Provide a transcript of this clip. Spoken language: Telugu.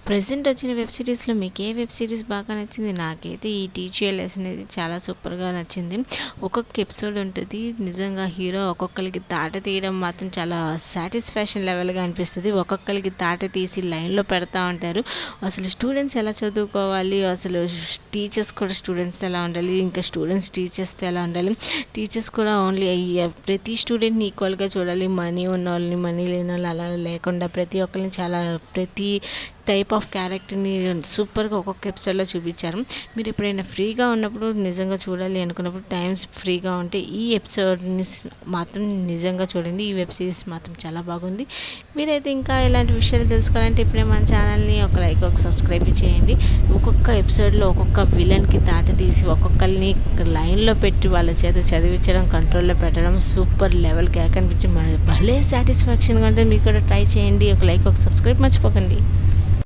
ప్రెజెంట్ వచ్చిన వెబ్ సిరీస్‌లో మీకు ఏ వెబ్ సిరీస్ బాగా నచ్చింది? నాకైతే ఈ టీచర్‌లెస్ అనేది చాలా సూపర్‌గా నచ్చింది. ఒక్కొక్క ఎపిసోడ్ ఉంటది. నిజంగా హీరో ఒక్కొక్కళ్ళకి తాట తీయడం మాత్రం చాలా సాటిస్ఫాక్షన్ లెవెల్‌గా అనిపిస్తది. ఒక్కొక్కళ్ళకి తాట తీసి లైన్‌లో పెడతా ఉంటారు. అసలు స్టూడెంట్స్ ఎలా చదువుకోవాలి? అసలు టీచర్స్ కూడా స్టూడెంట్స్‌తో ఎలా ఉండాలి? ఇంకా స్టూడెంట్స్ టీచర్స్‌తో ఎలా ఉండాలి? టీచర్స్ కూడా ఓన్లీ ప్రతి స్టూడెంట్‌ని ఈక్వల్‌గా చూడాలి. మనీ ఉన్నోళ్ళని, మనీ లేనోళ్ళని అలా లేకుండా ప్రతి ఒక్కళ్ళని ప్రతి టైప్ ఆఫ్ క్యారెక్టర్ని సూపర్గా ఒక్కొక్క ఎపిసోడ్లో చూపించారు. మీరు ఎప్పుడైనా ఫ్రీగా ఉన్నప్పుడు నిజంగా చూడాలి అనుకున్నప్పుడు టైమ్స్ ఫ్రీగా ఉంటే ఈ ఎపిసోడ్ని మాత్రం నిజంగా చూడండి. ఈ వెబ్ సిరీస్ మాత్రం చాలా బాగుంది. మీరైతే ఇంకా ఇలాంటి విషయాలు తెలుసుకోవాలంటే ఇప్పుడే మన ఛానల్ని ఒక లైక్ ఒక సబ్స్క్రైబ్ చేయండి. ఒక్కొక్క ఎపిసోడ్లో ఒక్కొక్క విలన్కి తాట తీసి ఒక్కొక్కరిని లైన్లో పెట్టి వాళ్ళ చేత చదివించడం, కంట్రోల్లో పెట్టడం సూపర్ లెవెల్కి కనిపించి భలే సాటిస్ఫాక్షన్గా ఉంటుంది. మీరు కూడా ట్రై చేయండి. ఒక లైక్ ఒక సబ్స్క్రైబ్ మర్చిపోకండి.